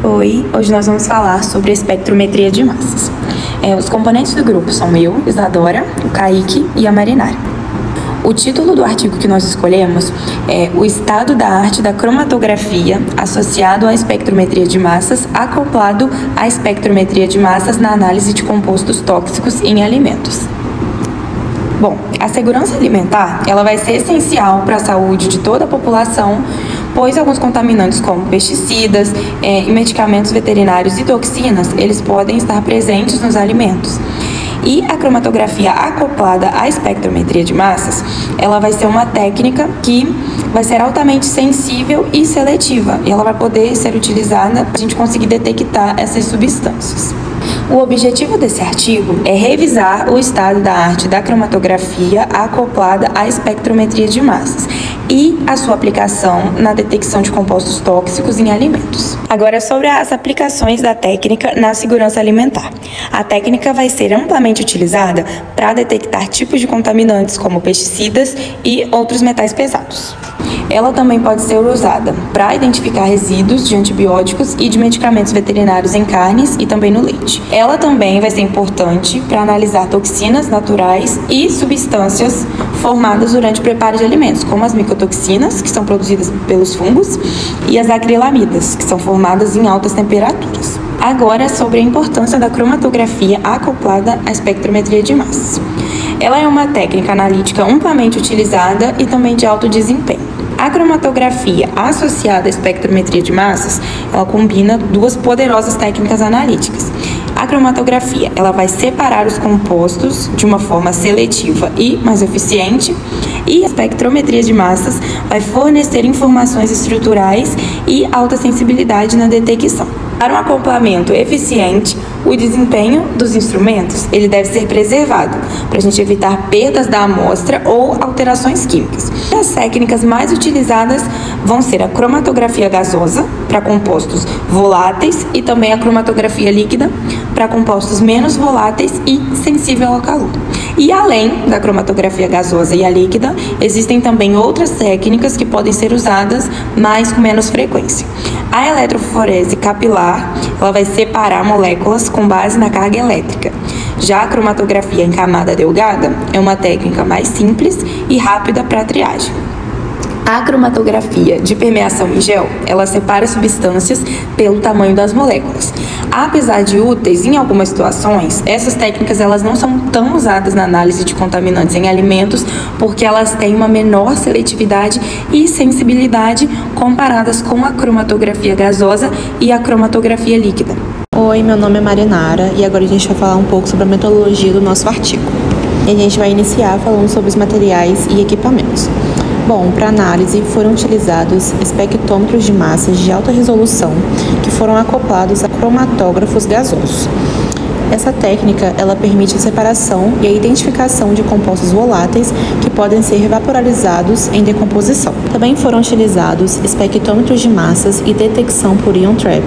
Oi, hoje nós vamos falar sobre espectrometria de massas. Os componentes do grupo são eu, Isadora, o Kaique e a Marinara. O título do artigo que nós escolhemos é O estado da arte da cromatografia associado à espectrometria de massas acoplado à espectrometria de massas na análise de compostos tóxicos em alimentos. Bom, a segurança alimentar ela vai ser essencial para a saúde de toda a população, pois alguns contaminantes como pesticidas e medicamentos veterinários e toxinas, eles podem estar presentes nos alimentos. E a cromatografia acoplada à espectrometria de massas, ela vai ser uma técnica que vai ser altamente sensível e seletiva, e ela vai poder ser utilizada para a gente conseguir detectar essas substâncias. O objetivo desse artigo é revisar o estado da arte da cromatografia acoplada à espectrometria de massas e a sua aplicação na detecção de compostos tóxicos em alimentos. Agora, sobre as aplicações da técnica na segurança alimentar. A técnica vai ser amplamente utilizada para detectar tipos de contaminantes como pesticidas e outros metais pesados. Ela também pode ser usada para identificar resíduos de antibióticos e de medicamentos veterinários em carnes e também no leite. Ela também vai ser importante para analisar toxinas naturais e substâncias formadas durante o preparo de alimentos, como as micotoxinas, que são produzidas pelos fungos, e as acrilamidas, que são formadas em altas temperaturas. Agora, sobre a importância da cromatografia acoplada à espectrometria de massas. Ela é uma técnica analítica amplamente utilizada e também de alto desempenho. A cromatografia associada à espectrometria de massas, ela combina duas poderosas técnicas analíticas. A cromatografia, ela vai separar os compostos de uma forma seletiva e mais eficiente, e a espectrometria de massas vai fornecer informações estruturais e alta sensibilidade na detecção. Para um acoplamento eficiente, o desempenho dos instrumentos ele deve ser preservado para a gente evitar perdas da amostra ou alterações químicas. As técnicas mais utilizadas vão ser a cromatografia gasosa para compostos voláteis e também a cromatografia líquida para compostos menos voláteis e sensíveis ao calor. E além da cromatografia gasosa e a líquida, existem também outras técnicas que podem ser usadas, mas com menos frequência. A eletroforese capilar, ela vai separar moléculas com base na carga elétrica. Já a cromatografia em camada delgada é uma técnica mais simples e rápida para triagem. A cromatografia de permeação em gel, ela separa substâncias pelo tamanho das moléculas. Apesar de úteis em algumas situações, essas técnicas elas não são tão usadas na análise de contaminantes em alimentos porque elas têm uma menor seletividade e sensibilidade comparadas com a cromatografia gasosa e a cromatografia líquida. Oi, meu nome é Marinara e agora a gente vai falar um pouco sobre a metodologia do nosso artigo. E a gente vai iniciar falando sobre os materiais e equipamentos. Bom, para análise foram utilizados espectrômetros de massas de alta resolução que foram acoplados a cromatógrafos gasosos. Essa técnica ela permite a separação e a identificação de compostos voláteis que podem ser vaporalizados em decomposição. Também foram utilizados espectrômetros de massas e detecção por ion trap,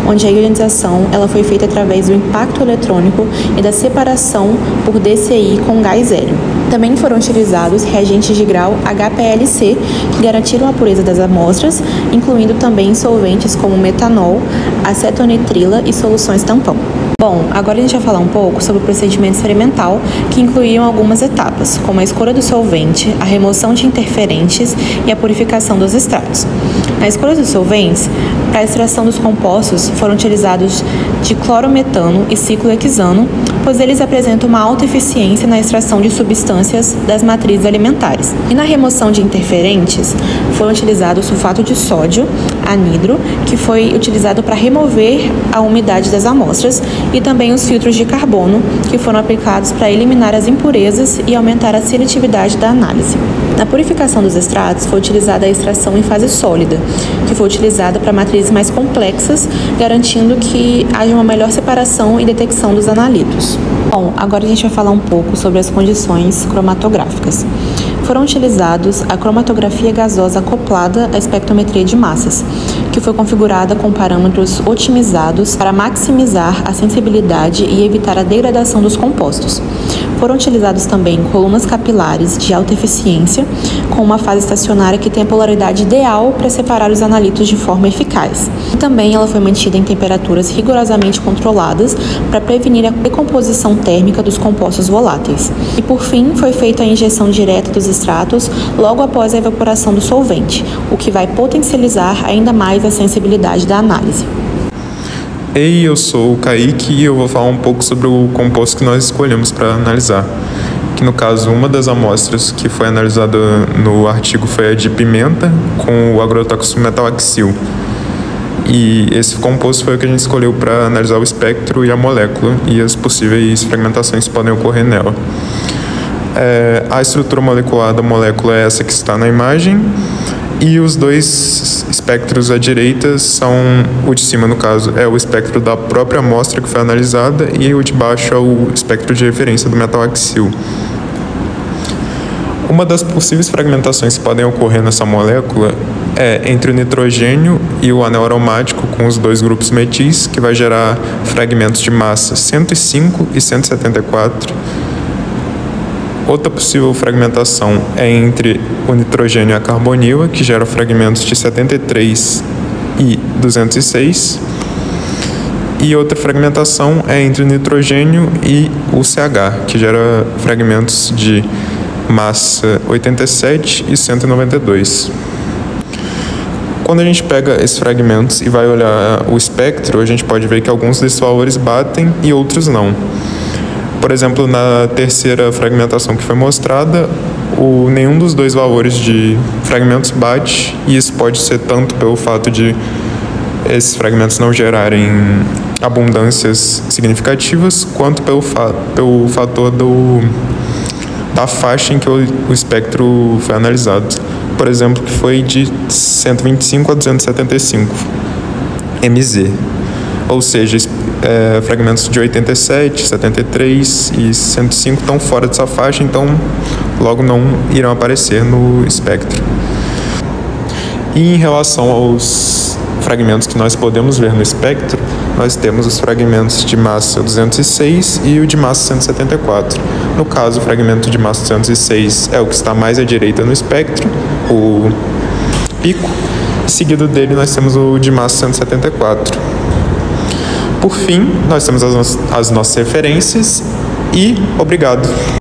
onde a ionização ela foi feita através do impacto eletrônico e da separação por DCI com gás hélio. Também foram utilizados reagentes de grau HPLC, que garantiram a pureza das amostras, incluindo também solventes como metanol, acetonitrila e soluções tampão. Bom, agora a gente vai falar um pouco sobre o procedimento experimental, que incluíam algumas etapas, como a escolha do solvente, a remoção de interferentes e a purificação dos extratos. Na escolha dos solventes, para a extração dos compostos, foram utilizados de clorometano e ciclohexano, pois eles apresentam uma alta eficiência na extração de substâncias das matrizes alimentares. E na remoção de interferentes, foi utilizado o sulfato de sódio, anidro, que foi utilizado para remover a umidade das amostras, e também os filtros de carbono, que foram aplicados para eliminar as impurezas e aumentar a seletividade da análise. Na purificação dos extratos, foi utilizada a extração em fase sólida, que foi utilizada para matrizes mais complexas, garantindo que haja uma melhor separação e detecção dos analitos. Bom, agora a gente vai falar um pouco sobre as condições cromatográficas. foram utilizados a cromatografia gasosa acoplada à espectrometria de massas, que foi configurada com parâmetros otimizados para maximizar a sensibilidade e evitar a degradação dos compostos. Foram utilizados também colunas capilares de alta eficiência, com uma fase estacionária que tem a polaridade ideal para separar os analitos de forma eficaz. E também ela foi mantida em temperaturas rigorosamente controladas para prevenir a decomposição térmica dos compostos voláteis. E por fim, foi feita a injeção direta dos extratos logo após a evaporação do solvente, o que vai potencializar ainda mais a sensibilidade da análise. Ei, eu sou o Kaique e eu vou falar um pouco sobre o composto que nós escolhemos para analisar. Que no caso, uma das amostras que foi analisada no artigo foi a de pimenta com o agrotóxico metalaxil. E esse composto foi o que a gente escolheu para analisar o espectro e a molécula e as possíveis fragmentações que podem ocorrer nela. A estrutura molecular da molécula é essa que está na imagem. E os dois espectros à direita são, o de cima no caso é o espectro da própria amostra que foi analisada e o de baixo é o espectro de referência do metalaxil. Uma das possíveis fragmentações que podem ocorrer nessa molécula é entre o nitrogênio e o anel aromático com os dois grupos metis, que vai gerar fragmentos de massa 105 e 174. Outra possível fragmentação é entre o nitrogênio e a carbonila, que gera fragmentos de 73 e 206. E outra fragmentação é entre o nitrogênio e o CH, que gera fragmentos de massa 87 e 192. Quando a gente pega esses fragmentos e vai olhar o espectro, a gente pode ver que alguns desses valores batem e outros não. Por exemplo, na terceira fragmentação que foi mostrada, nenhum dos dois valores de fragmentos bate, e isso pode ser tanto pelo fato de esses fragmentos não gerarem abundâncias significativas, quanto pelo fator da faixa em que o espectro foi analisado. Por exemplo, que foi de 125 a 275 MZ. Ou seja, fragmentos de 87, 73 e 105 estão fora dessa faixa, então logo não irão aparecer no espectro. E em relação aos fragmentos que nós podemos ver no espectro, nós temos os fragmentos de massa 206 e o de massa 174. No caso, o fragmento de massa 206 é o que está mais à direita no espectro, o pico. Seguido dele, nós temos o de massa 174. Por fim, nós temos as nossas referências e obrigado.